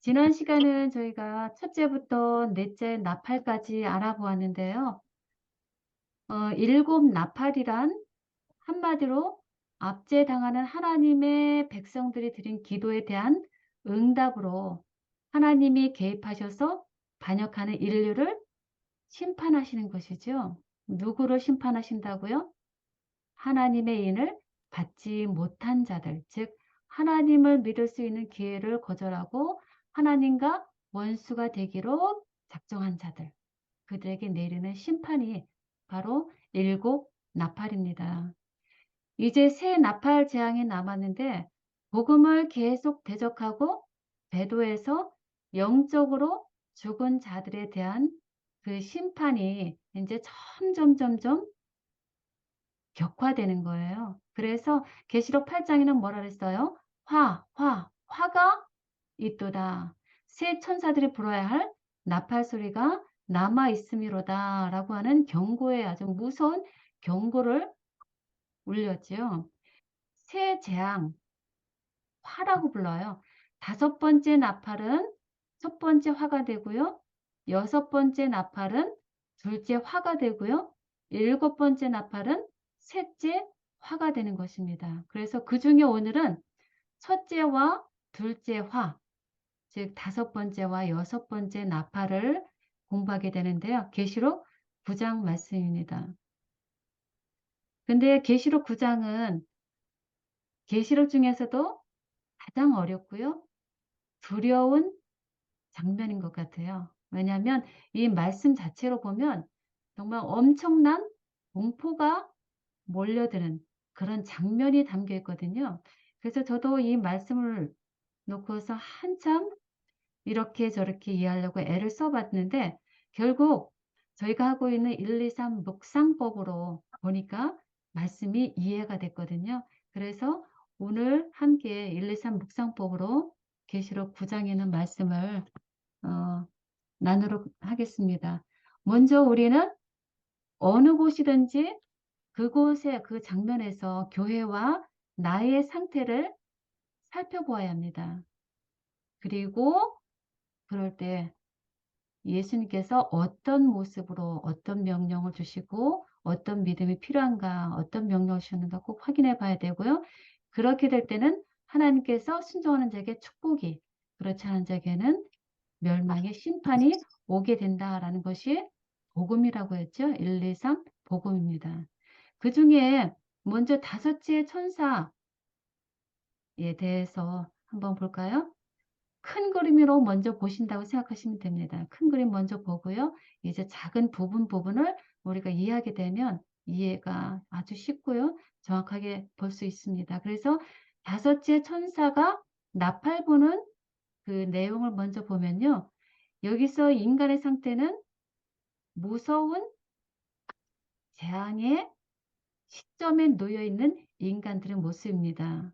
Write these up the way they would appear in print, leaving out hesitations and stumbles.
지난 시간은 저희가 첫째부터 넷째 나팔까지 알아보았는데요. 일곱 나팔이란 한마디로 압제당하는 하나님의 백성들이 드린 기도에 대한 응답으로 하나님이 개입하셔서 반역하는 인류를 심판하시는 것이죠. 누구를 심판하신다고요? 하나님의 인을 받지 못한 자들, 즉 하나님을 믿을 수 있는 기회를 거절하고 하나님과 원수가 되기로 작정한 자들, 그들에게 내리는 심판이 바로 일곱 나팔입니다. 이제 새 나팔 재앙이 남았는데 복음을 계속 대적하고 배도해서 영적으로 죽은 자들에 대한 그 심판이 이제 점점 격화되는 거예요. 그래서 계시록 8장에는 뭐라 그랬어요? 화가 있도다. 새 천사들이 불어야 할 나팔 소리가 남아 있음이로다 라고 하는 경고의 아주 무서운 경고를 울렸지요. 새 재앙, 화라고 불러요. 다섯 번째 나팔은 첫 번째 화가 되고요. 여섯 번째 나팔은 둘째 화가 되고요. 일곱 번째 나팔은 셋째 화가 되는 것입니다. 그래서 그중에 오늘은 첫째와 둘째 화, 즉 다섯 번째와 여섯 번째 나팔을 공부하게 되는데요. 계시록 9장 말씀입니다. 근데 계시록 9장은 계시록 중에서도 가장 어렵고요. 두려운 장면인 것 같아요. 왜냐하면 이 말씀 자체로 보면 정말 엄청난 공포가 몰려드는 그런 장면이 담겨 있거든요. 그래서 저도 이 말씀을 놓고서 한참 이렇게 저렇게 이해하려고 애를 써봤는데 결국 저희가 하고 있는 1, 2, 3 묵상법으로 보니까 말씀이 이해가 됐거든요. 그래서 오늘 함께 1, 2, 3 묵상법으로 계시록 9장에 있는 말씀을 나누도록 하겠습니다. 먼저 우리는 어느 곳이든지 그곳에 그 장면에서 교회와 나의 상태를 살펴보아야 합니다. 그리고 그럴 때 예수님께서 어떤 모습으로 어떤 명령을 주시고 어떤 믿음이 필요한가 어떤 명령을 주시는가 꼭 확인해 봐야 되고요. 그렇게 될 때는 하나님께서 순종하는 자에게 축복이 그렇지 않은 자에게는 멸망의 심판이 오게 된다라는 것이 복음이라고 했죠. 1, 2, 3 복음입니다. 그 중에 먼저 다섯째 천사에 대해서 한번 볼까요? 큰 그림으로 먼저 보신다고 생각하시면 됩니다. 큰 그림 먼저 보고요. 이제 작은 부분을 우리가 이해하게 되면 이해가 아주 쉽고요. 정확하게 볼 수 있습니다. 그래서 다섯째 천사가 나팔 부는 그 내용을 먼저 보면요. 여기서 인간의 상태는 무서운 재앙의 시점에 놓여 있는 인간들의 모습입니다.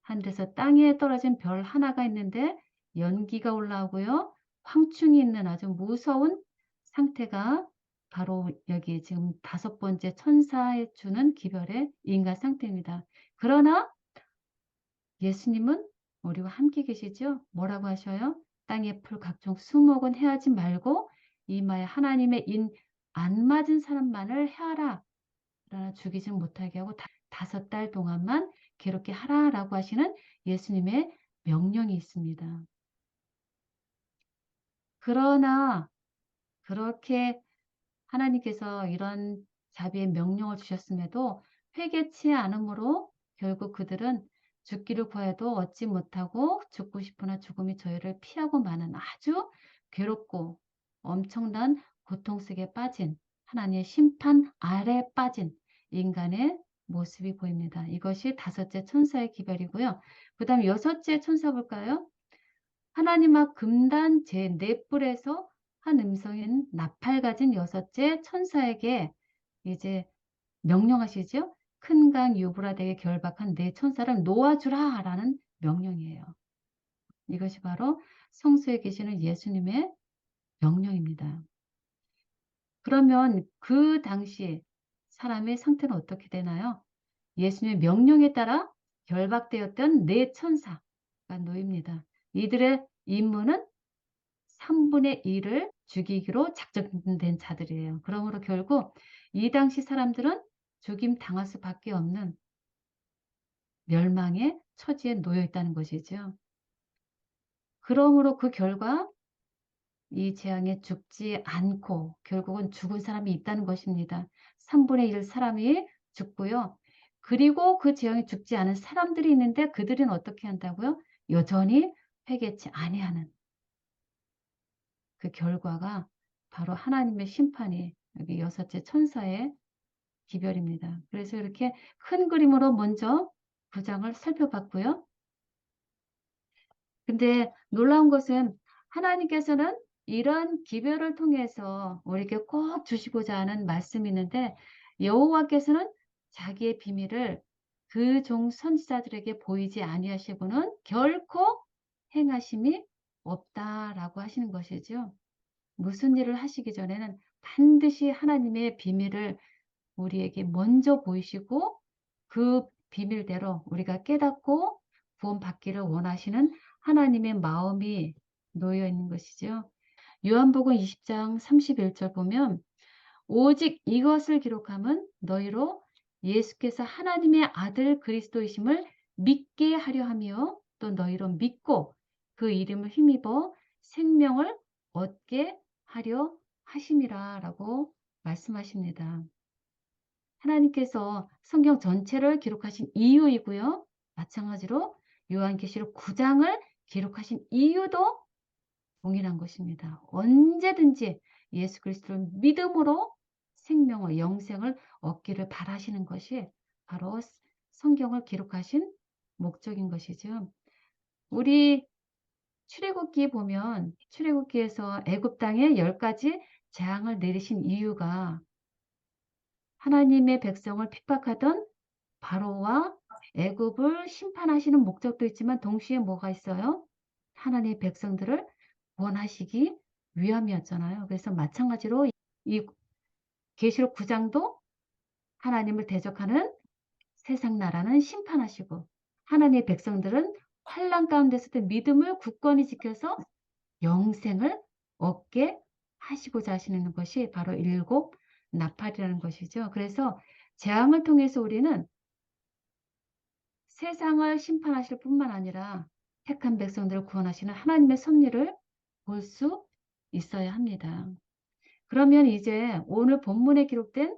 하늘에서 땅에 떨어진 별 하나가 있는데 연기가 올라오고요. 황충이 있는 아주 무서운 상태가 바로 여기 지금 다섯 번째 천사에 주는 기별의 인간 상태입니다. 그러나 예수님은 우리와 함께 계시죠? 뭐라고 하셔요? 땅의 풀 각종 수목은 해하지 말고 이마에 하나님의 인 안 맞은 사람만을 해하라. 그러나 죽이지 못하게 하고 다섯 달 동안만 괴롭게 하라라고 하시는 예수님의 명령이 있습니다. 그러나 그렇게 하나님께서 이런 자비의 명령을 주셨음에도 회개치 않으므로 결국 그들은 죽기를 구해도 얻지 못하고 죽고 싶으나 죽음이 저희를 피하고 마는 아주 괴롭고 엄청난 고통 속에 빠진 하나님의 심판 아래 빠진 인간의 모습이 보입니다. 이것이 다섯째 천사의 기별이고요. 그 다음 여섯째 천사 볼까요? 하나님 앞 금단 제 넷불에서 한 음성인 나팔 가진 여섯째 천사에게 이제 명령하시죠. 큰 강 유브라데에 결박한 네 천사를 놓아주라 라는 명령이에요. 이것이 바로 성소에 계시는 예수님의 명령입니다. 그러면 그 당시 사람의 상태는 어떻게 되나요? 예수님의 명령에 따라 결박되었던 네 천사가 놓입니다. 이들의 임무는 3분의 1을 죽이기로 작정된 자들이에요. 그러므로 결국 이 당시 사람들은 죽임 당할 수밖에 없는 멸망의 처지에 놓여 있다는 것이죠. 그러므로 그 결과 이 재앙에 죽지 않고 결국은 죽은 사람이 있다는 것입니다. 3분의 1 사람이 죽고요. 그리고 그 재앙에 죽지 않은 사람들이 있는데 그들은 어떻게 한다고요? 여전히 회개치 아니하는 그 결과가 바로 하나님의 심판이 여기 여섯째 천사의 기별입니다. 그래서 이렇게 큰 그림으로 먼저 9장을 살펴봤고요. 근데 놀라운 것은 하나님께서는 이런 기별을 통해서 우리에게 꼭 주시고자 하는 말씀이 있는데 여호와께서는 자기의 비밀을 그 종 선지자들에게 보이지 아니하시고는 결코 행하심이 없다라고 하시는 것이죠. 무슨 일을 하시기 전에는 반드시 하나님의 비밀을 우리에게 먼저 보이시고 그 비밀대로 우리가 깨닫고 구원받기를 원하시는 하나님의 마음이 놓여 있는 것이죠. 요한복음 20장 31절 보면 오직 이것을 기록함은 너희로 예수께서 하나님의 아들 그리스도이심을 믿게 하려 하며 또 너희로 믿고 그 이름을 힘입어 생명을 얻게 하려 하심이라 라고 말씀하십니다. 하나님께서 성경 전체를 기록하신 이유이고요. 마찬가지로 요한계시록 9장을 기록하신 이유도 동일한 것입니다. 언제든지 예수 그리스도를 믿음으로 생명을 영생을 얻기를 바라시는 것이 바로 성경을 기록하신 목적인 것이죠. 우리 출애굽기 보면 출애굽기에서 애굽 땅에 10가지 재앙을 내리신 이유가 하나님의 백성을 핍박하던 바로와 애굽을 심판하시는 목적도 있지만 동시에 뭐가 있어요? 하나님의 백성들을 구원하시기 위함이었잖아요. 그래서 마찬가지로 이 계시록 9장도 하나님을 대적하는 세상 나라는 심판하시고 하나님의 백성들은 환난 가운데서도 믿음을 굳건히 지켜서 영생을 얻게 하시고자 하시는 것이 바로 일곱 나팔이라는 것이죠. 그래서 재앙을 통해서 우리는 세상을 심판하실 뿐만 아니라 택한 백성들을 구원하시는 하나님의 섭리를 볼 수 있어야 합니다. 그러면 이제 오늘 본문에 기록된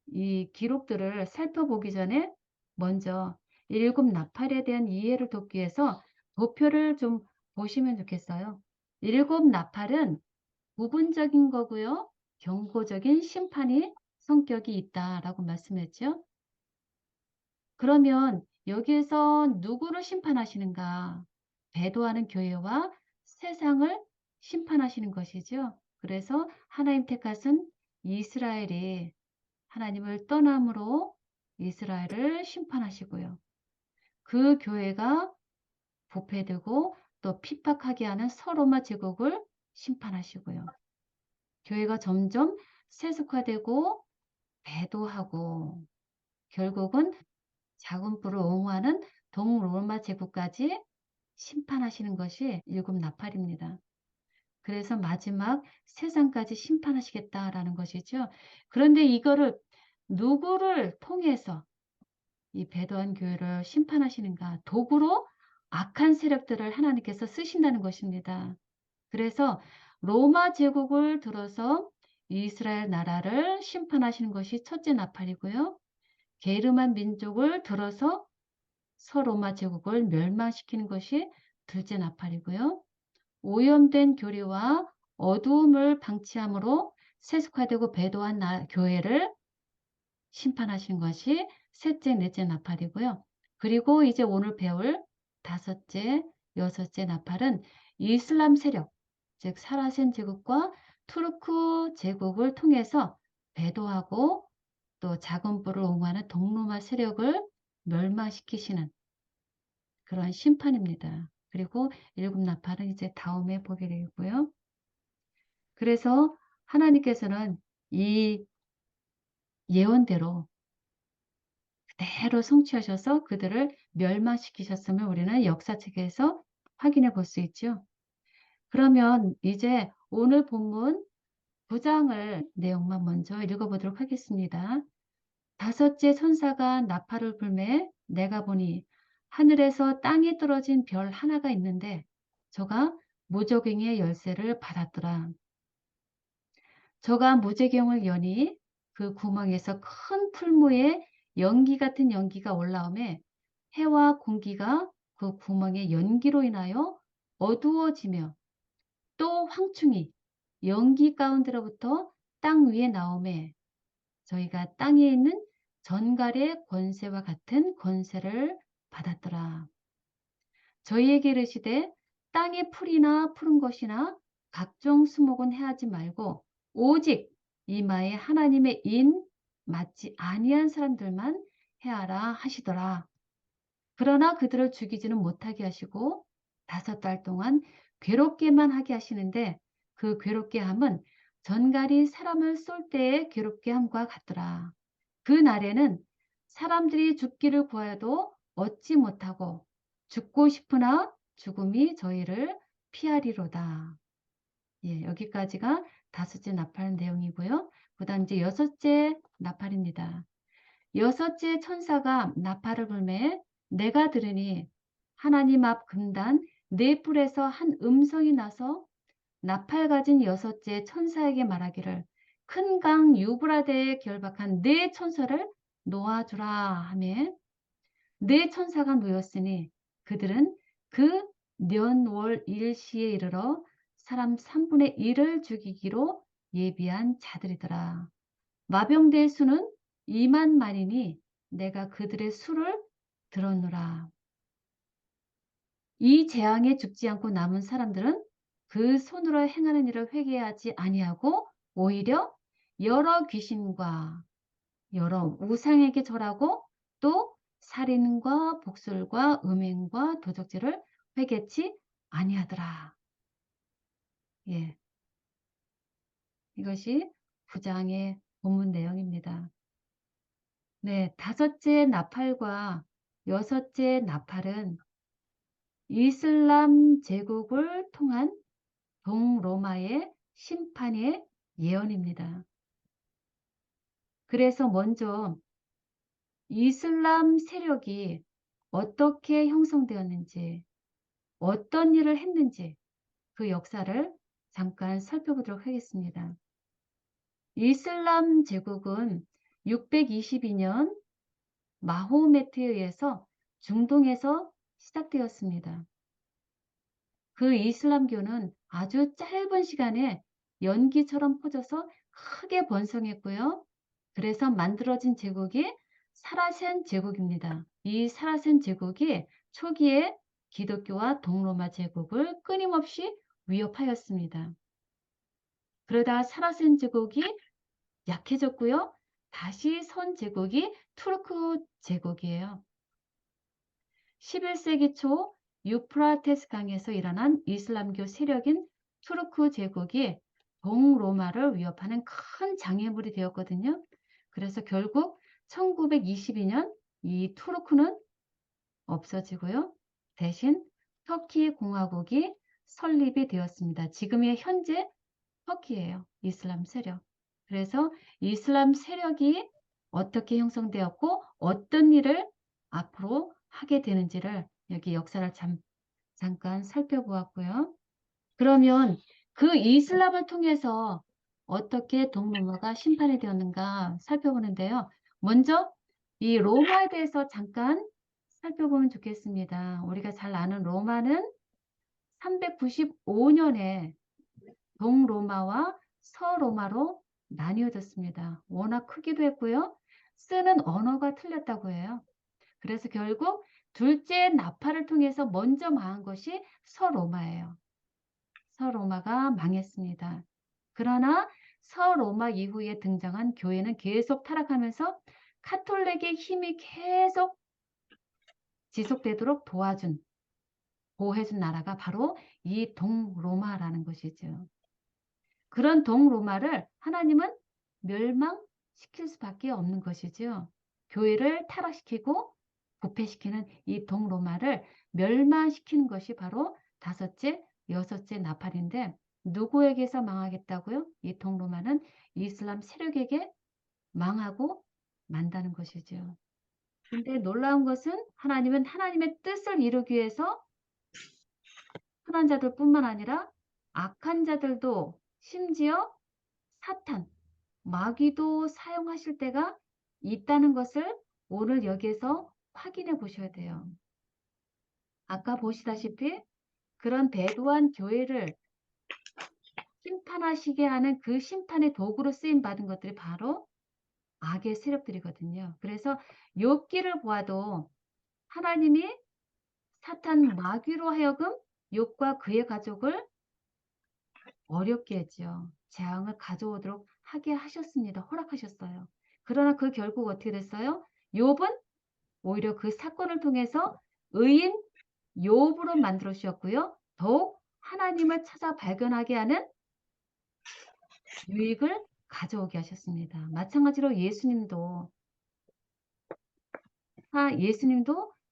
이 기록들을 살펴보기 전에 먼저 일곱 나팔에 대한 이해를 돕기 위해서 도표를 좀 보시면 좋겠어요. 일곱 나팔은 부분적인 거고요. 경고적인 심판이 성격이 있다라고 말씀했죠. 그러면 여기에서 누구를 심판하시는가? 배도하는 교회와 세상을 심판하시는 것이죠. 그래서 하나님 택하신 이스라엘이 하나님을 떠남으로 이스라엘을 심판하시고요. 그 교회가 부패되고 또 핍박하게 하는 서로마 제국을 심판하시고요. 교회가 점점 세속화되고 배도하고 결국은 작은 뿔을 옹호하는 동로마 제국까지 심판하시는 것이 일곱 나팔입니다. 그래서 마지막 세상까지 심판하시겠다라는 것이죠. 그런데 이거를 누구를 통해서 이 배도한 교회를 심판하시는가? 도구로 악한 세력들을 하나님께서 쓰신다는 것입니다. 그래서 로마 제국을 들어서 이스라엘 나라를 심판하시는 것이 첫째 나팔이고요. 게르만 민족을 들어서 서로마 제국을 멸망시키는 것이 둘째 나팔이고요. 오염된 교리와 어두움을 방치함으로 세속화되고 배도한 교회를 심판하신 것이 셋째, 넷째 나팔이고요. 그리고 이제 오늘 배울 다섯째, 여섯째 나팔은 이슬람 세력, 즉 사라센 제국과 투르크 제국을 통해서 배도하고 또 작은 뿔을 옹호하는 동로마 세력을 멸망시키시는 그런 심판입니다. 그리고 일곱 나팔은 이제 다음에 보게 되고요. 그래서 하나님께서는 이 예언대로 그대로 성취하셔서 그들을 멸망시키셨음을 우리는 역사책에서 확인해 볼 수 있죠. 그러면 이제 오늘 본문 9장을 내용만 먼저 읽어보도록 하겠습니다. 다섯째 천사가 나팔을 불매 내가 보니 하늘에서 땅에 떨어진 별 하나가 있는데 저가 무저갱의 열쇠를 받았더라. 저가 무저갱을 여니 그 구멍에서 큰 풀무에 연기 같은 연기가 올라오매 해와 공기가 그 구멍의 연기로 인하여 어두워지며 또 황충이 연기 가운데로부터 땅 위에 나오매 저희가 땅에 있는 전갈의 권세와 같은 권세를 받았더라. 저희에게 이르시되 땅의 풀이나 푸른 것이나 각종 수목은 해하지 말고 오직 이마에 하나님의 인 맞지 아니한 사람들만 해하라 하시더라. 그러나 그들을 죽이지는 못하게 하시고 5달 동안 괴롭게만 하게 하시는데 그 괴롭게 함은 전갈이 사람을 쏠 때의 괴롭게 함과 같더라. 그 날에는 사람들이 죽기를 구하여도 얻지 못하고 죽고 싶으나 죽음이 저희를 피하리로다. 예, 여기까지가 5째 나팔 내용이고요. 그 다음 이제 6째 나팔입니다. 6째 천사가 나팔을 불매 내가 들으니 하나님 앞 금단 네 뿔에서 한 음성이 나서 나팔 가진 6째 천사에게 말하기를 큰 강 유브라데에 결박한 네 천사를 놓아주라 하며 네 천사가 놓였으니 그들은 그 년월 일시에 이르러 사람 3분의 1을 죽이기로 예비한 자들이더라. 마병대의 수는 2만 만이니 내가 그들의 수를 들었노라. 이 재앙에 죽지 않고 남은 사람들은 그 손으로 행하는 일을 회개하지 아니하고 오히려 여러 귀신과 여러 우상에게 절하고 또 살인과 복술과 음행과 도적질을 회개치 아니하더라. 예, 이것이 9장의 본문 내용입니다. 네, 5째 나팔과 6째 나팔은 이슬람 제국을 통한 동로마의 심판의 예언입니다. 그래서 먼저 이슬람 세력이 어떻게 형성되었는지, 어떤 일을 했는지 그 역사를 잠깐 살펴보도록 하겠습니다. 이슬람 제국은 622년 마호메트에 의해서 중동에서 시작되었습니다. 그 이슬람교는 아주 짧은 시간에 연기처럼 퍼져서 크게 번성했고요. 그래서 만들어진 제국이 사라센 제국입니다. 이 사라센 제국이 초기에 기독교와 동로마 제국을 끊임없이 위협하였습니다. 그러다 사라센 제국이 약해졌고요. 다시 선 제국이 투르크 제국이에요. 11세기 초 유프라테스 강에서 일어난 이슬람교 세력인 투르크 제국이 동로마를 위협하는 큰 장애물이 되었거든요. 그래서 결국 1922년 이 투르크는 없어지고요. 대신 터키 공화국이 설립이 되었습니다. 지금의 현재 터키예요. 이슬람 세력. 그래서 이슬람 세력이 어떻게 형성되었고 어떤 일을 앞으로 하게 되는지를 여기 역사를 잠깐 살펴보았고요. 그러면 그 이슬람을 통해서 어떻게 동로마가 심판이 되었는가 살펴보는데요. 먼저 이 로마에 대해서 잠깐 살펴보면 좋겠습니다. 우리가 잘 아는 로마는 395년에 동로마와 서로마로 나뉘어졌습니다. 워낙 크기도 했고요. 쓰는 언어가 틀렸다고 해요. 그래서 결국 둘째 나팔을 통해서 먼저 망한 것이 서로마예요. 서로마가 망했습니다. 그러나 서로마 이후에 등장한 교회는 계속 타락하면서 카톨릭의 힘이 계속 지속되도록 도와준, 보호해준 나라가 바로 이 동로마라는 것이죠. 그런 동로마를 하나님은 멸망시킬 수밖에 없는 것이죠. 교회를 타락시키고 부패시키는 이 동로마를 멸망시키는 것이 바로 다섯째, 여섯째 나팔인데 누구에게서 망하겠다고요? 이 동로만은 이슬람 세력에게 망하고 만다는 것이죠. 근데 놀라운 것은 하나님은 하나님의 뜻을 이루기 위해서 선한 자들뿐만 아니라 악한 자들도 심지어 사탄, 마귀도 사용하실 때가 있다는 것을 오늘 여기에서 확인해 보셔야 돼요. 아까 보시다시피 그런 대도한 교회를 심판하시게 하는 그 심판의 도구로 쓰임 받은 것들이 바로 악의 세력들이거든요. 그래서 욥기를 보아도 하나님이 사탄 마귀로 하여금 욥과 그의 가족을 어렵게 했죠. 재앙을 가져오도록 하게 하셨습니다. 허락하셨어요. 그러나 그 결국 어떻게 됐어요? 욥은 오히려 그 사건을 통해서 의인 욥으로 만들어 주셨고요. 더욱 하나님을 찾아 발견하게 하는 유익을 가져오게 하셨습니다. 마찬가지로 예수님도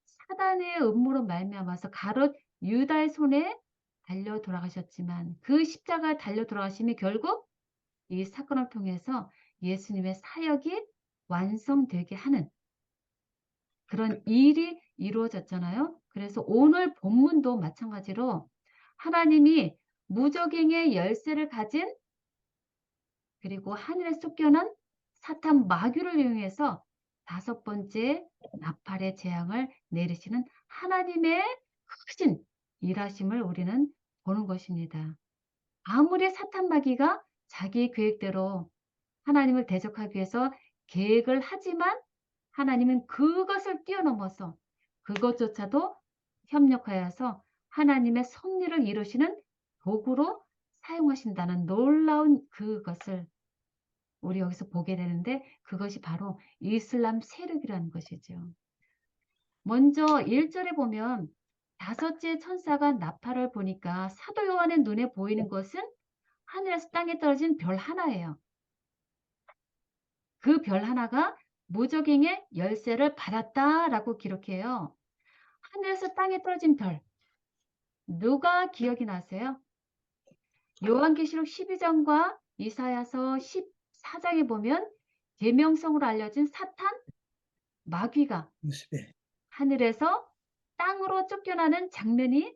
사단의 음모로 말미암아서 가롯 유다의 손에 달려 돌아가셨지만 그 십자가 달려 돌아가심이 결국 이 사건을 통해서 예수님의 사역이 완성되게 하는 그런 일이 이루어졌잖아요. 그래서 오늘 본문도 마찬가지로 하나님이 무적행의 열쇠를 가진 그리고 하늘에 쫓겨난 사탄 마귀를 이용해서 다섯 번째 나팔의 재앙을 내리시는 하나님의 크신 일하심을 우리는 보는 것입니다. 아무리 사탄 마귀가 자기 계획대로 하나님을 대적하기 위해서 계획을 하지만 하나님은 그것을 뛰어넘어서 그것조차도 협력하여서 하나님의 섭리를 이루시는 도구로 사용하신다는 놀라운 그것을 우리 여기서 보게 되는데 그것이 바로 이슬람 세력이라는 것이죠. 먼저 1절에 보면 다섯째 천사가 나팔을 보니까 사도 요한의 눈에 보이는 것은 하늘에서 땅에 떨어진 별 하나예요. 그 별 하나가 무적행의 열쇠를 받았다라고 기록해요. 하늘에서 땅에 떨어진 별. 누가 기억이 나세요? 요한계시록 12장과 이사야서 14장에 보면 계명성으로 알려진 사탄, 마귀가 모습에 하늘에서 땅으로 쫓겨나는 장면이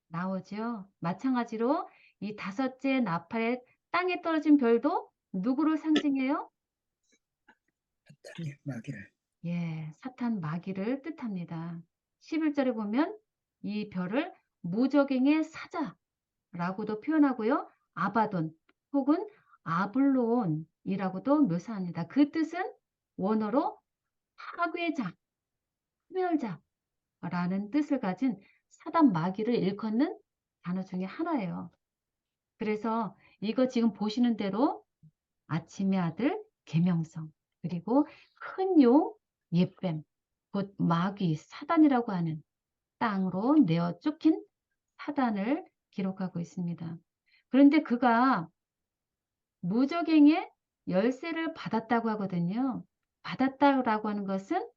나오죠. 마찬가지로 이 다섯째 나팔에 땅에 떨어진 별도 누구를 상징해요? 사탄의 마귀를 예, 사탄 마귀를 뜻합니다. 11절에 보면 이 별을 무적행의 사자라고도 표현하고요. 아바돈 혹은 아블론이라고도 묘사합니다. 그 뜻은 원어로 파괴자, 소멸자라는 뜻을 가진 사단 마귀를 일컫는 단어 중에 하나예요. 그래서 이거 지금 보시는 대로 아침의 아들 계명성 그리고 큰 용 예뱀 곧 마귀 사단이라고 하는 땅으로 내어 쫓긴 사단을 기록하고 있습니다. 그런데 그가 무적행의 열쇠를 받았다고 하거든요. 받았다고 하는 것은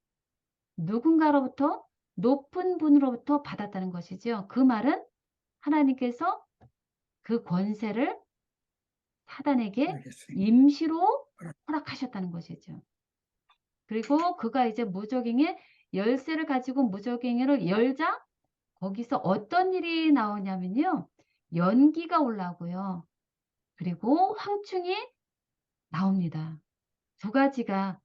누군가로부터 높은 분으로부터 받았다는 것이죠. 그 말은 하나님께서 그 권세를 사단에게 알겠습니다. 임시로 허락하셨다는 것이죠. 그리고 그가 이제 무적행의 열쇠를 가지고 무적행을 열자 거기서 어떤 일이 나오냐면요. 연기가 올라오고요. 그리고 황충이 나옵니다. 두 가지가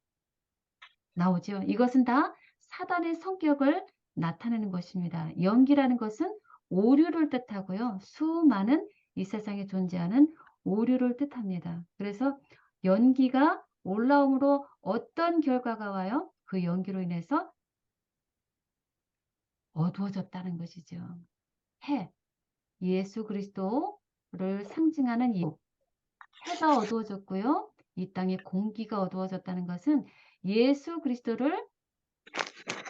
나오죠. 이것은 다 사단의 성격을 나타내는 것입니다. 연기라는 것은 오류를 뜻하고요. 수많은 이 세상에 존재하는 오류를 뜻합니다. 그래서 연기가 올라옴으로 어떤 결과가 와요? 그 연기로 인해서 어두워졌다는 것이죠. 해, 예수 그리스도를 상징하는 이 해가 어두워졌고요. 이 땅의 공기가 어두워졌다는 것은 예수 그리스도를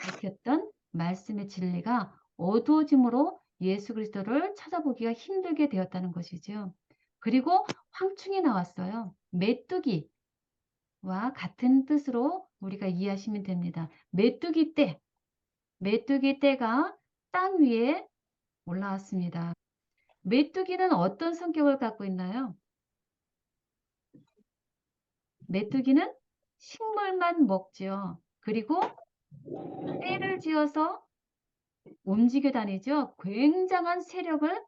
밝혔던 말씀의 진리가 어두워짐으로 예수 그리스도를 찾아보기가 힘들게 되었다는 것이죠. 그리고 황충이 나왔어요. 메뚜기와 같은 뜻으로 우리가 이해하시면 됩니다. 메뚜기 떼가 땅 위에 올라왔습니다. 메뚜기는 어떤 성격을 갖고 있나요? 메뚜기는 식물만 먹지요. 그리고 떼를 지어서 움직여 다니죠. 굉장한 세력을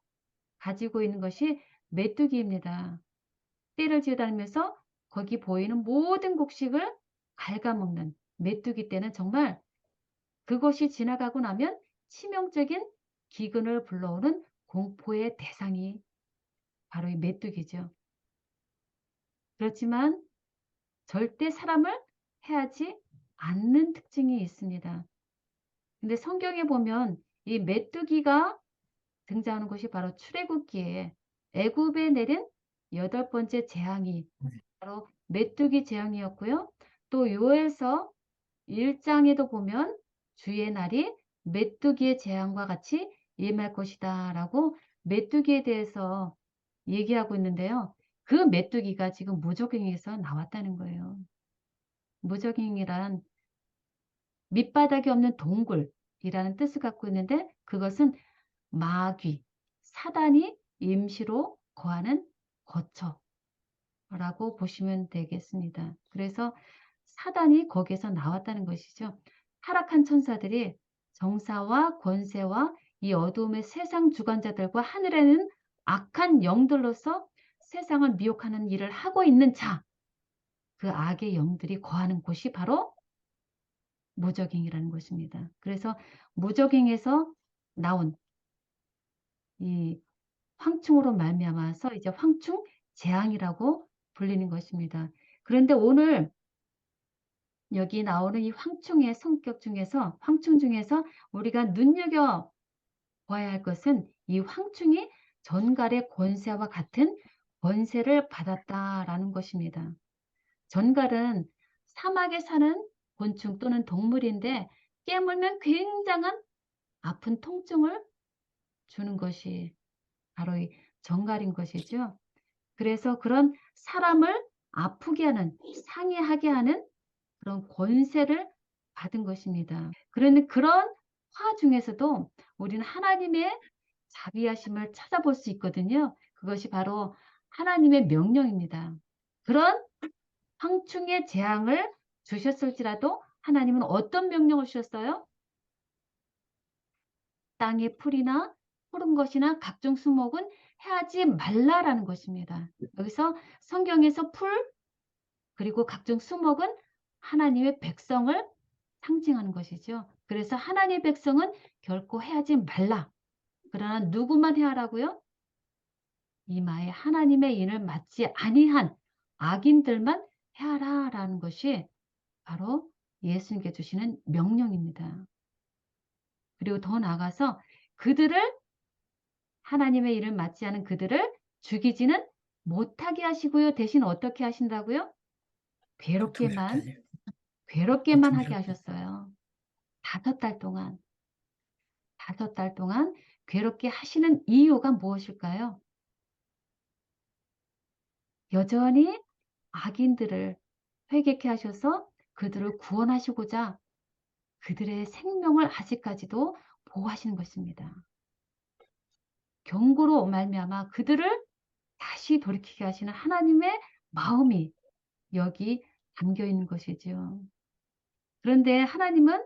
가지고 있는 것이 메뚜기입니다. 떼를 지어 다니면서 거기 보이는 모든 곡식을 갉아먹는 메뚜기 떼는 정말 그것이 지나가고 나면 치명적인 기근을 불러오는 공포의 대상이 바로 이 메뚜기죠. 그렇지만 절대 사람을 해하지 않는 특징이 있습니다. 근데 성경에 보면 이 메뚜기가 등장하는 것이 바로 출애굽기에 애굽에 내린 8번째 재앙이 바로 메뚜기 재앙이었고요. 또 요엘서 1장에도 보면 주의 날이 메뚜기의 재앙과 같이 임할 것이다 라고 메뚜기에 대해서 얘기하고 있는데요. 그 메뚜기가 지금 무적행에서 나왔다는 거예요. 무적행이란 밑바닥이 없는 동굴이라는 뜻을 갖고 있는데 그것은 마귀, 사단이 임시로 거하는 거처라고 보시면 되겠습니다. 그래서 사단이 거기에서 나왔다는 것이죠. 타락한 천사들이 정사와 권세와 이 어두움의 세상 주관자들과 하늘에는 악한 영들로서 세상을 미혹하는 일을 하고 있는 자, 그 악의 영들이 거하는 곳이 바로 무적행이라는 것입니다. 그래서 무적행에서 나온 이 황충으로 말미암아서 이제 황충 재앙이라고 불리는 것입니다. 그런데 오늘 여기 나오는 이 황충의 성격 중에서 황충 중에서 우리가 눈여겨 보아야 할 것은 이 황충이 전갈의 권세와 같은 권세를 받았다라는 것입니다. 전갈은 사막에 사는 곤충 또는 동물인데 깨물면 굉장한 아픈 통증을 주는 것이 바로 이 전갈인 것이죠. 그래서 그런 사람을 아프게 하는, 상해하게 하는 그런 권세를 받은 것입니다. 그런데 그런 화 중에서도 우리는 하나님의 자비하심을 찾아볼 수 있거든요. 그것이 바로 하나님의 명령입니다. 그런 황충의 재앙을 주셨을지라도 하나님은 어떤 명령을 주셨어요? 땅의 풀이나 푸른 것이나 각종 수목은 해하지 말라라는 것입니다. 여기서 성경에서 풀 그리고 각종 수목은 하나님의 백성을 상징하는 것이죠. 그래서 하나님의 백성은 결코 해하지 말라. 그러나 누구만 해하라고요? 이마에 하나님의 인을 맞지 아니한 악인들만 해하라라는 것이 바로 예수님께 주시는 명령입니다. 그리고 더 나아가서 그들을 하나님의 일을 맞지 않은 그들을 죽이지는 못하게 하시고요. 대신 어떻게 하신다고요? 고통스럽게 괴롭게만 하세요. 괴롭게만 하게 고통스럽게. 하셨어요. 5달 동안 5달 동안 괴롭게 하시는 이유가 무엇일까요? 여전히 악인들을 회개케 하셔서 그들을 구원하시고자 그들의 생명을 아직까지도 보호하시는 것입니다. 경고로 말미암아 그들을 다시 돌이키게 하시는 하나님의 마음이 여기 담겨 있는 것이죠. 그런데 하나님은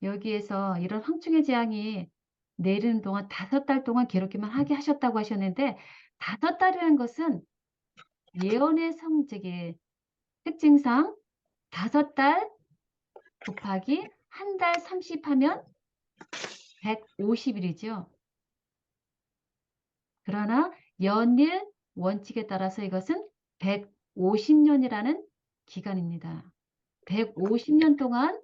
여기에서 이런 황충의 재앙이 내리는 동안 5달 동안 괴롭기만 하게 하셨다고 하셨는데 5달이라는 것은 예언의 성적의 특징상 5달 곱하기 한 달 30 하면 150일이죠. 그러나 연일 원칙에 따라서 이것은 150년이라는 기간입니다. 150년 동안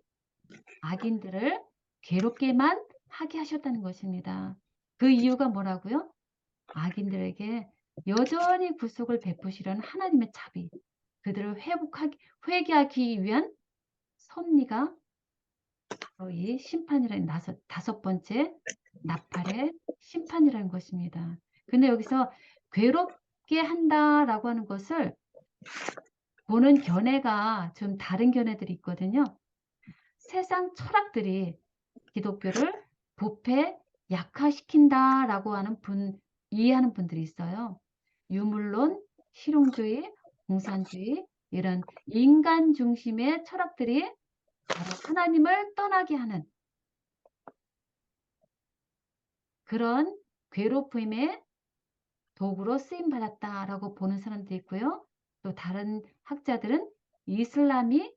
악인들을 괴롭게만 하게 하셨다는 것입니다. 그 이유가 뭐라고요? 악인들에게 여전히 구속을 베푸시려는 하나님의 자비, 그들을 회개하기 위한 섭리가 바로 이 심판이라는 다섯 번째 나팔의 심판이라는 것입니다. 근데 여기서 괴롭게 한다라고 하는 것을 보는 견해가 좀 다른 견해들이 있거든요. 세상 철학들이 기독교를 부패 약화시킨다라고 하는 이해하는 분들이 있어요. 유물론, 실용주의, 공산주의 이런 인간 중심의 철학들이 바로 하나님을 떠나게 하는 그런 괴롭힘의 도구로 쓰임받았다라고 보는 사람도 있고요. 또 다른 학자들은 이슬람이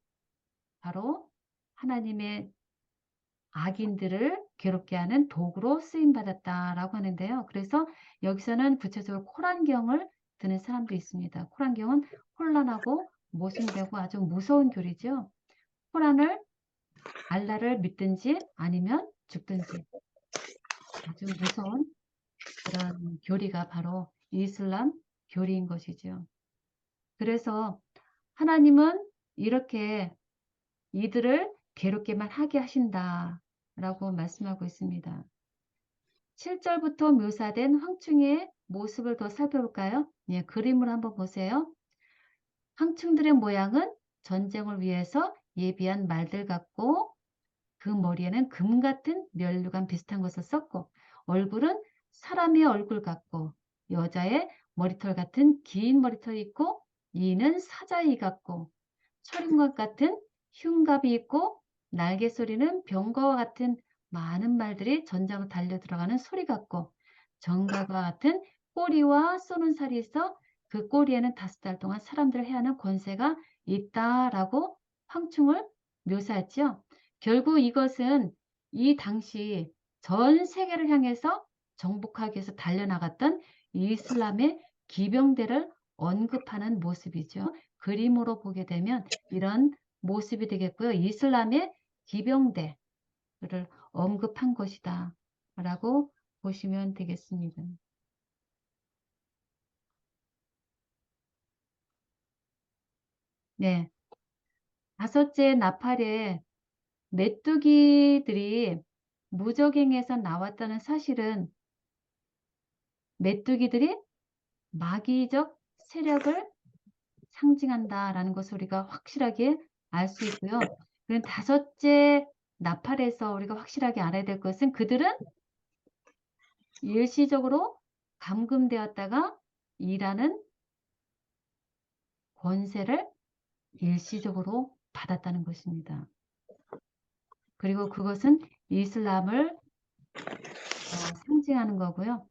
바로 하나님의 악인들을 괴롭게 하는 도구로 쓰임받았다라고 하는데요. 그래서 여기서는 구체적으로 코란경을 드는 사람도 있습니다. 코란경은 혼란하고 모순되고 아주 무서운 교리죠. 코란을 알라를 믿든지 아니면 죽든지 아주 무서운 그런 교리가 바로 이슬람 교리인 것이죠. 그래서 하나님은 이렇게 이들을 괴롭게만 하게 하신다라고 말씀하고 있습니다. 7절부터 묘사된 황충의 모습을 더 살펴볼까요? 예, 그림을 한번 보세요. 황충들의 모양은 전쟁을 위해서 예비한 말들 같고 그 머리에는 금 같은 면류관 비슷한 것을 썼고 얼굴은 사람의 얼굴 같고 여자의 머리털 같은 긴 머리털이 있고 이는 사자의 이 같고 철인것 같은 흉갑이 있고 날개 소리는 병거와 같은 많은 말들이 전장을 달려 들어가는 소리 같고 정갈과 같은 꼬리와 쏘는 살이 있어 그 꼬리에는 5달 동안 사람들을 해하는 권세가 있다라고 황충을 묘사했죠. 결국 이것은 이 당시 전 세계를 향해서 정복하기 위해서 달려나갔던 이슬람의 기병대를 언급하는 모습이죠. 그림으로 보게 되면 이런 모습이 되겠고요. 이슬람의 기병대를 언급한 것이다 라고 보시면 되겠습니다. 네, 5째 나팔에 메뚜기들이 무적행에서 나왔다는 사실은 메뚜기들이 마귀적 세력을 상징한다라는 것을 우리가 확실하게 알 수 있고요. 그럼 5째 나팔에서 우리가 확실하게 알아야 될 것은 그들은 일시적으로 감금되었다가 일하는 권세를 일시적으로 받았다는 것입니다. 그리고 그것은 이슬람을 상징하는 거고요.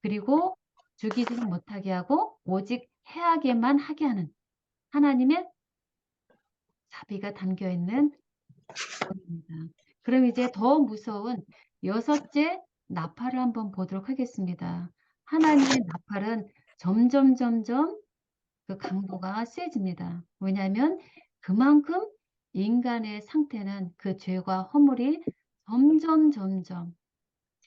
그리고 죽이지는 못하게 하고 오직 해하게만 하게 하는 하나님의 자비가 담겨 있는 겁니다. 그럼 이제 더 무서운 6째 나팔을 한번 보도록 하겠습니다. 하나님의 나팔은 점점 그 강도가 세집니다. 왜냐하면 그만큼 인간의 상태는 그 죄와 허물이 점점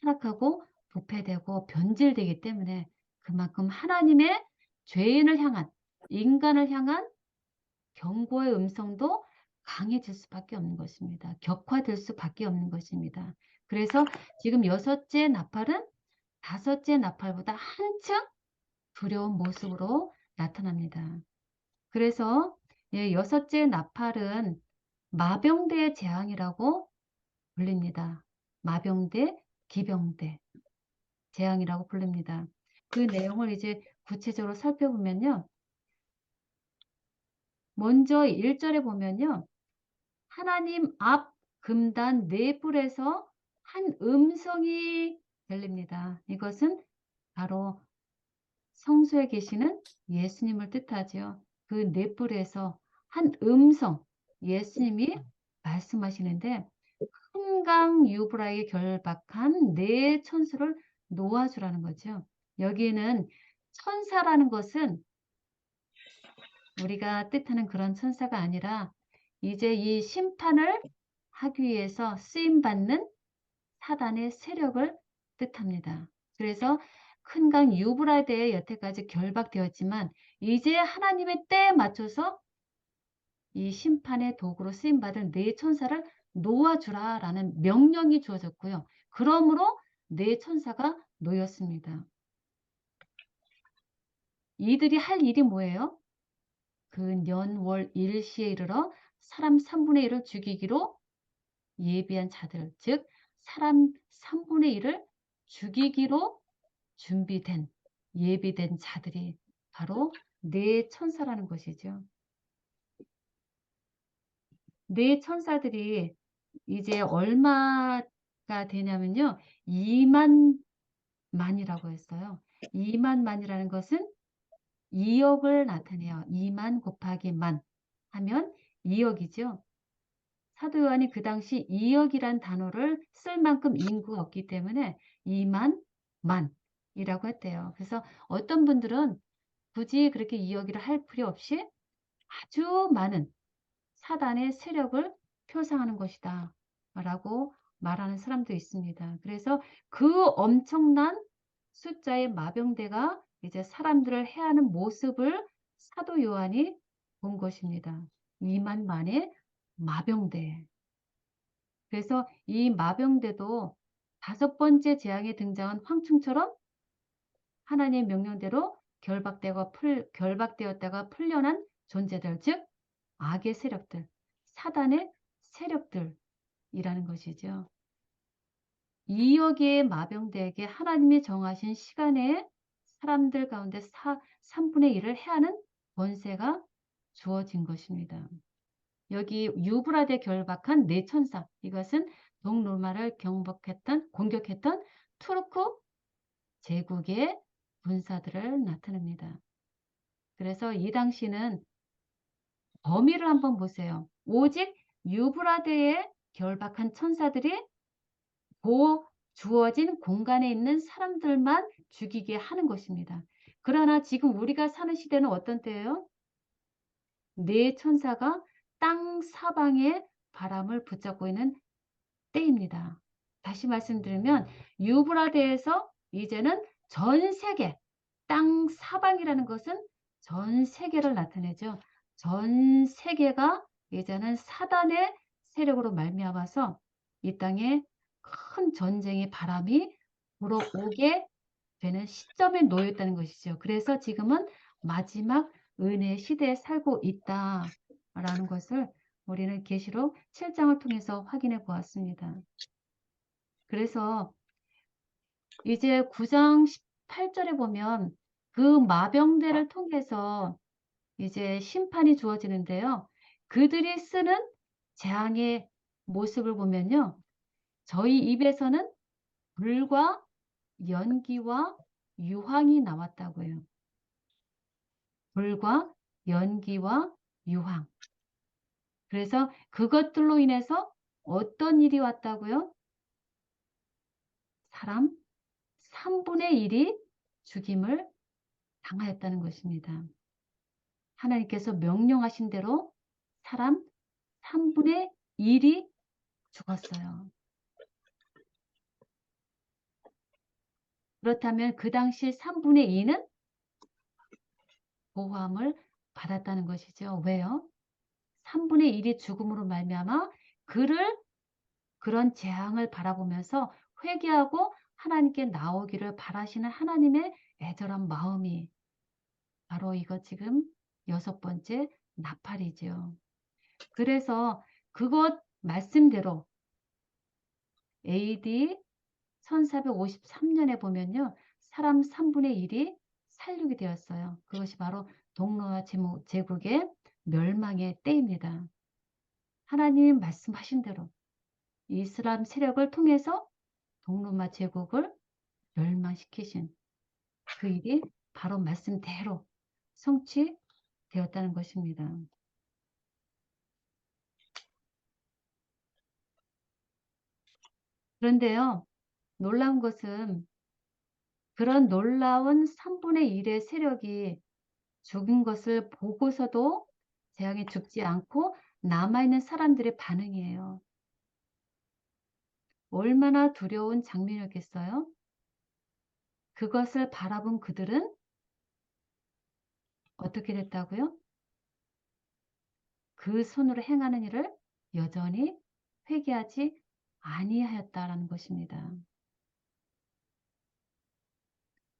타락하고 부패되고 변질되기 때문에 그만큼 하나님의 죄인을 향한 인간을 향한 경고의 음성도 강해질 수밖에 없는 것입니다. 격화될 수밖에 없는 것입니다. 그래서 지금 6째 나팔은 5째 나팔보다 한층 두려운 모습으로 나타납니다. 그래서 6째 나팔은 마병대의 재앙이라고 불립니다. 마병대, 기병대, 재앙이라고 불립니다. 그 내용을 이제 구체적으로 살펴보면요. 먼저 1절에 보면요. 하나님 앞 금단 4뿔에서 한 음성이 들립니다. 이것은 바로 성소에 계시는 예수님을 뜻하지요. 그 4뿔에서 한 음성, 예수님이 말씀하시는데 한강 유브라에 결박한 4천수를 놓아주라는 거죠. 여기에는 천사라는 것은 우리가 뜻하는 그런 천사가 아니라 이제 이 심판을 하기 위해서 쓰임받는 사단의 세력을 뜻합니다. 그래서 큰 강 유브라데에 여태까지 결박되었지만 이제 하나님의 때에 맞춰서 이 심판의 도구로 쓰임받은 4천사를 놓아주라라는 명령이 주어졌고요. 그러므로 4천사가 놓였습니다. 이들이 할 일이 뭐예요? 그 년, 월, 일시에 이르러 사람 3분의 1을 죽이기로 예비한 자들, 즉 사람 3분의 1을 죽이기로 준비된, 예비된 자들이 바로 네 천사라는 것이죠. 네 천사들이 이제 얼마가 되냐면요. 2만 만이라고 했어요. 2만 만이라는 것은 2억을 나타내요. 2만 곱하기 만 하면 2억이죠. 사도 요한이 그 당시 2억이란 단어를 쓸 만큼 인구가 없기 때문에 2만 만이라고 했대요. 그래서 어떤 분들은 굳이 그렇게 2억이라 할 필요 없이 아주 많은 사단의 세력을 표상하는 것이다 라고 말하는 사람도 있습니다. 그래서 그 엄청난 숫자의 마병대가 이제 사람들을 해하는 모습을 사도 요한이 본 것입니다. 2만 만의 마병대. 그래서 이 마병대도 5번째 재앙에 등장한 황충처럼 하나님의 명령대로 결박되었다가 풀려난 존재들, 즉 악의 세력들, 사단의 세력들이라는 것이죠. 2억의 마병대에게 하나님이 정하신 시간에 사람들 가운데 3분의 1을 해하는 권세가 주어진 것입니다. 여기 유브라데 결박한 네 천사, 이것은 동로마를 공격했던 투르크 제국의 군사들을 나타냅니다. 그래서 이 당시는 범위를 한번 보세요. 오직 유브라데에 결박한 천사들이 그 주어진 공간에 있는 사람들만 죽이게 하는 것입니다. 그러나 지금 우리가 사는 시대는 어떤 때예요? 네 천사가 땅 사방에 바람을 붙잡고 있는 때입니다. 다시 말씀드리면 유브라데에서 이제는 전 세계, 땅 사방이라는 것은 전 세계를 나타내죠. 전 세계가 이제는 사단의 세력으로 말미암아서 이 땅에 큰 전쟁의 바람이 불어오게 되는 시점에 놓여 있다는 것이죠. 그래서 지금은 마지막 은혜의 시대에 살고 있다라는 것을 우리는 계시록 7장을 통해서 확인해 보았습니다. 그래서 이제 9장 18절에 보면 그 마병대를 통해서 이제 심판이 주어지는데요. 그들이 쓰는 재앙의 모습을 보면요. 저희 입에서는 불과 연기와 유황이 나왔다고요. 불과 연기와 유황. 그래서 그것들로 인해서 어떤 일이 왔다고요? 사람 3분의 1이 죽임을 당하였다는 것입니다. 하나님께서 명령하신 대로 사람 3분의 1이 죽었어요. 그렇다면 그 당시 3분의 2는 보호함을 받았다는 것이죠. 왜요? 3분의 1이 죽음으로 말미암아 그를 그런 재앙을 바라보면서 회개하고 하나님께 나오기를 바라시는 하나님의 애절한 마음이 바로 이거 지금 6번째 나팔이죠. 그래서 그것 말씀대로 AD 1453년에 보면요. 사람 3분의 1이 살육이 되었어요. 그것이 바로 동로와 제국의 멸망의 때입니다. 하나님 말씀하신 대로 이슬람 세력을 통해서 동로마 제국을 멸망시키신 그 일이 바로 말씀대로 성취되었다는 것입니다. 그런데요. 놀라운 것은 그런 놀라운 3분의 1의 세력이 죽은 것을 보고서도 재앙에 죽지 않고 남아있는 사람들의 반응이에요. 얼마나 두려운 장면이었겠어요? 그것을 바라본 그들은 어떻게 됐다고요? 그 손으로 행하는 일을 여전히 회개하지 아니하였다라는 것입니다.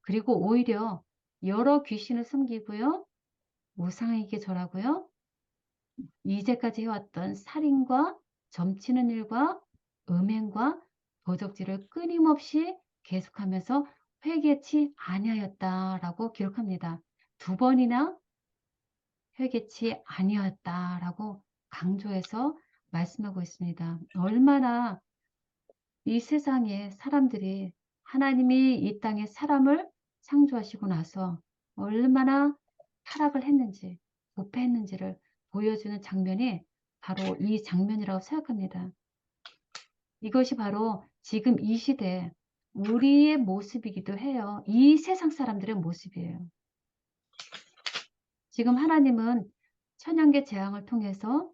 그리고 오히려 여러 귀신을 섬기고요. 우상에게 절하고요. 이제까지 해왔던 살인과 점치는 일과 음행과 도적질을 끊임없이 계속하면서 회개치 아니하였다라고 기록합니다. 2번이나 회개치 아니하였다라고 강조해서 말씀하고 있습니다. 얼마나 이 세상에 사람들이 하나님이 이 땅에 사람을 창조하시고 나서 얼마나 타락을 했는지, 부패했는지를 보여주는 장면이 바로 이 장면이라고 생각합니다. 이것이 바로 지금 이 시대 우리의 모습이기도 해요. 이 세상 사람들의 모습이에요. 지금 하나님은 천연계 재앙을 통해서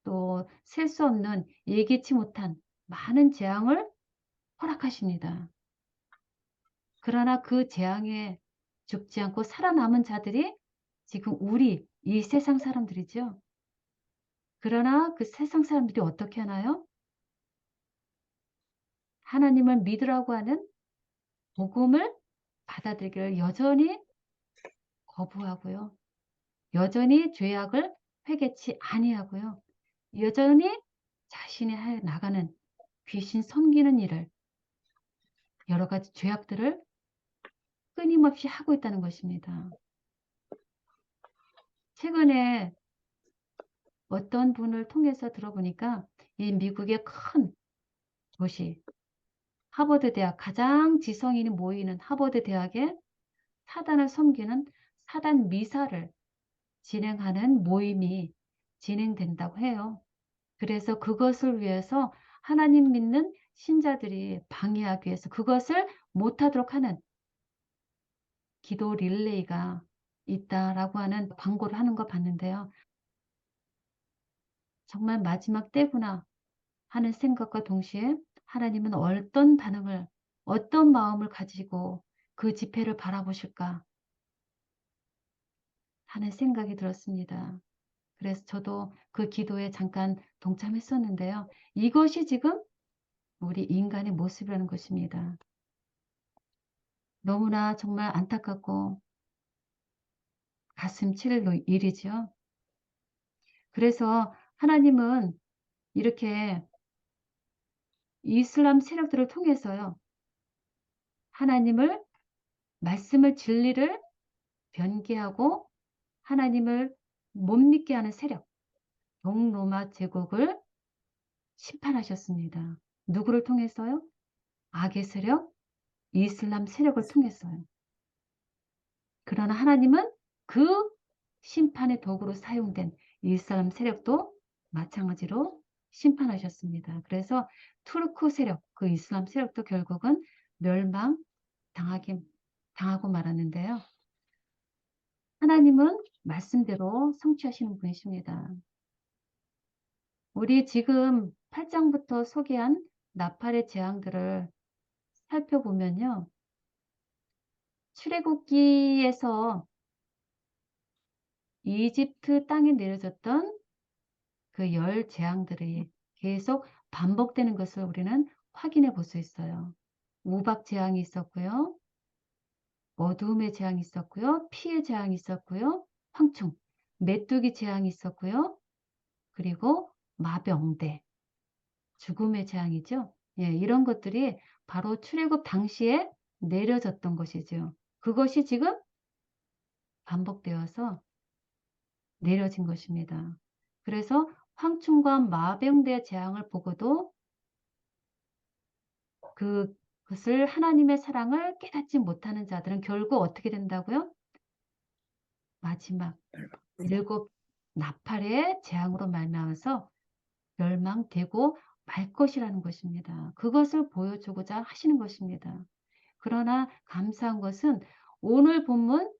또 셀 수 없는 예기치 못한 많은 재앙을 허락하십니다. 그러나 그 재앙에 죽지 않고 살아남은 자들이 지금 우리 이 세상 사람들이죠. 그러나 그 세상 사람들이 어떻게 하나요? 하나님을 믿으라고 하는 복음을 받아들이기를 여전히 거부하고요. 여전히 죄악을 회개치 아니하고요. 여전히 자신이 해 나가는 귀신 섬기는 일을 여러 가지 죄악들을 끊임없이 하고 있다는 것입니다. 최근에 어떤 분을 통해서 들어보니까 이 미국의 큰 도시 하버드 대학 가장 지성인이 모이는 하버드 대학에 사단을 섬기는 사단 미사를 진행하는 모임이 진행된다고 해요. 그래서 그것을 위해서 하나님 믿는 신자들이 방해하기 위해서 그것을 못하도록 하는 기도 릴레이가 있다라고 하는 광고를 하는 거 봤는데요. 정말 마지막 때구나 하는 생각과 동시에 하나님은 어떤 반응을, 어떤 마음을 가지고 그 집회를 바라보실까 하는 생각이 들었습니다. 그래서 저도 그 기도에 잠깐 동참했었는데요. 이것이 지금 우리 인간의 모습이라는 것입니다. 너무나 정말 안타깝고 가슴 칠 일이죠. 그래서 하나님은 이렇게 이슬람 세력들을 통해서요. 하나님을 말씀을 진리를 변개하고 하나님을 못 믿게 하는 세력, 동로마 제국을 심판하셨습니다. 누구를 통해서요? 악의 세력, 이슬람 세력을 통해서요. 그러나 하나님은 그 심판의 도구로 사용된 이슬람 세력도 마찬가지로 심판하셨습니다. 그래서 투르크 세력, 그 이슬람 세력도 결국은 당하고 말았는데요. 하나님은 말씀대로 성취하시는 분이십니다. 우리 지금 8장부터 소개한 나팔의 재앙들을 살펴보면요. 출애굽기에서 이집트 땅에 내려졌던 그 열 재앙들이 계속 반복되는 것을 우리는 확인해 볼 수 있어요. 우박 재앙이 있었고요. 어두움의 재앙이 있었고요. 피의 재앙이 있었고요. 황충, 메뚜기 재앙이 있었고요. 그리고 마병대, 죽음의 재앙이죠. 예, 이런 것들이 바로 출애굽 당시에 내려졌던 것이죠. 그것이 지금 반복되어서 내려진 것입니다. 그래서 황충과 마병대 재앙을 보고도 그것을 하나님의 사랑을 깨닫지 못하는 자들은 결국 어떻게 된다고요? 마지막 7 나팔의 재앙으로 말미암아서 멸망되고 말 것이라는 것입니다. 그것을 보여주고자 하시는 것입니다. 그러나 감사한 것은 오늘 본문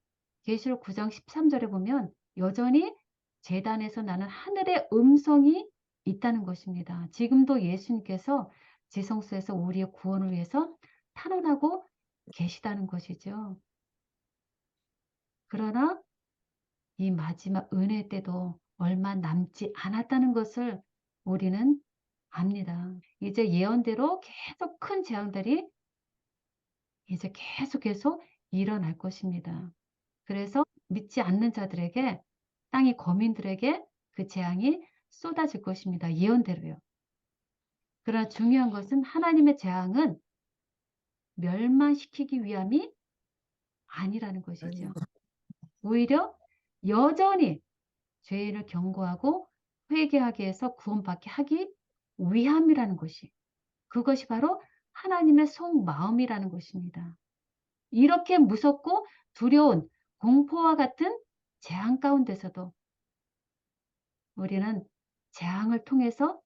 계시록 9장 13절에 보면 여전히 제단에서 나는 하늘의 음성이 있다는 것입니다. 지금도 예수님께서 지성소에서 우리의 구원을 위해서 탄원하고 계시다는 것이죠. 그러나 이 마지막 은혜 때도 얼마 남지 않았다는 것을 우리는 압니다. 이제 예언대로 계속 큰 재앙들이 이제 계속 일어날 것입니다. 그래서 믿지 않는 자들에게 땅의 거민들에게 그 재앙이 쏟아질 것입니다. 예언대로요. 그러나 중요한 것은 하나님의 재앙은 멸망시키기 위함이 아니라는 것이죠. 아니고. 오히려 여전히 죄인을 경고하고 회개하게 해서 구원받게 하기 위함이라는 것이, 그것이 바로 하나님의 속마음이라는 것입니다. 이렇게 무섭고 두려운 공포와 같은 재앙 가운데서도 우리는 재앙을 통해서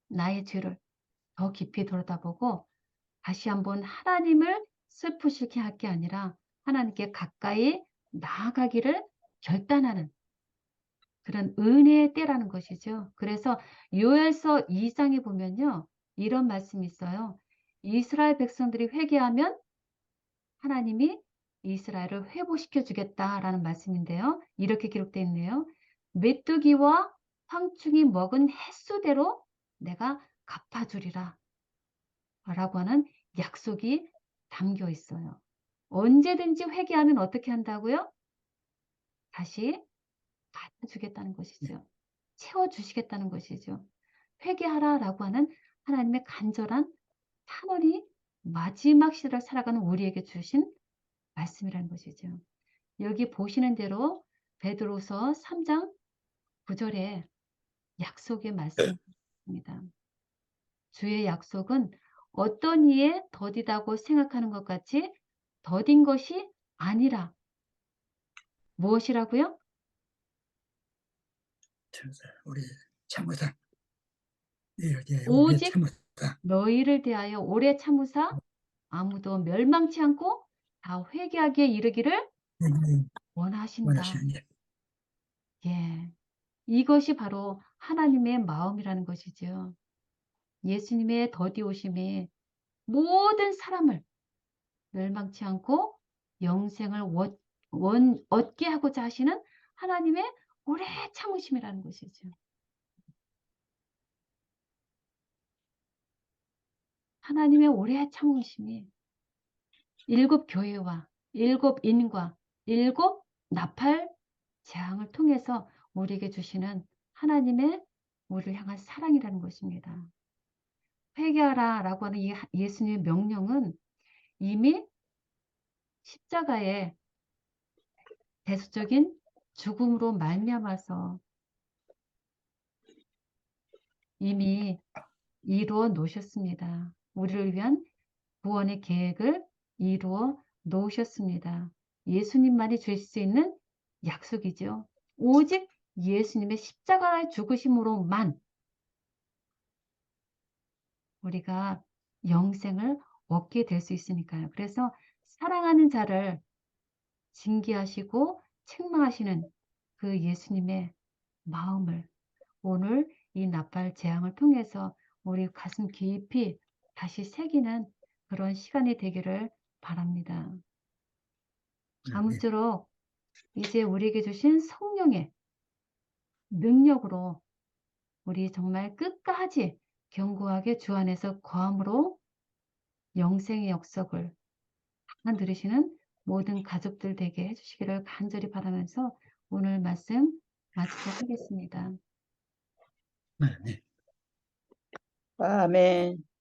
나의 죄를 더 깊이 들여다보고 다시 한번 하나님을 슬프시게 할 게 아니라 하나님께 가까이 나아가기를 결단하는 그런 은혜의 때라는 것이죠. 그래서 요엘서 2장에 보면요, 이런 말씀이 있어요. 이스라엘 백성들이 회개하면 하나님이 이스라엘을 회복시켜 주겠다라는 말씀인데요. 이렇게 기록되어 있네요. 메뚜기와 황충이 먹은 횟수대로 내가 갚아주리라 라고 하는 약속이 담겨 있어요. 언제든지 회개하면 어떻게 한다고요? 다시 받아주겠다는 것이죠. 채워주시겠다는 것이죠. 회개하라라고 하는 하나님의 간절한 탄원이 마지막 시대를 살아가는 우리에게 주신 말씀이라는 것이죠. 여기 보시는 대로 베드로서 3장 9절에 약속의 말씀이 있습니다. 주의 약속은 어떤 이에 더디다고 생각하는 것 같이 더딘 것이 아니라 무엇이라고요? 우리 참으사 이렇게 우리 오직 참으사 너희를 대하여 오래 참으사 아무도 멸망치 않고 다 회개하기에 이르기를 원하신다. 원하시는 일. 예. 이것이 바로 하나님의 마음이라는 것이죠. 예수님의 더디 오심이 모든 사람을 멸망치 않고 영생을 얻게 하고자 하시는 하나님의 오래 참으심이라는 것이죠. 하나님의 오래 참으심이 일곱 교회와 일곱 인과 일곱 나팔 재앙을 통해서 우리에게 주시는 하나님의 우리를 향한 사랑이라는 것입니다. 회개하라라고 하는 이 예수님의 명령은 이미 십자가의 대속적인 죽음으로 말미암아서 이미 이루어 놓으셨습니다. 우리를 위한 구원의 계획을 이루어 놓으셨습니다. 예수님만이 주실 수 있는 약속이죠. 오직 예수님의 십자가의 죽으심으로만 우리가 영생을 얻게 될 수 있으니까요. 그래서 사랑하는 자를 징계하시고 책망하시는 그 예수님의 마음을 오늘 이 나팔 재앙을 통해서 우리 가슴 깊이 다시 새기는 그런 시간이 되기를 바랍니다. 아멘. 아무쪼록 이제 우리에게 주신 성령의 능력으로 우리 정말 끝까지 견고하게 주 안에서 거함으로 영생의 역석을 들으시는 모든 가족들 되게 해주시기를 간절히 바라면서 오늘 말씀 마치도록 하겠습니다. 아멘. 아멘.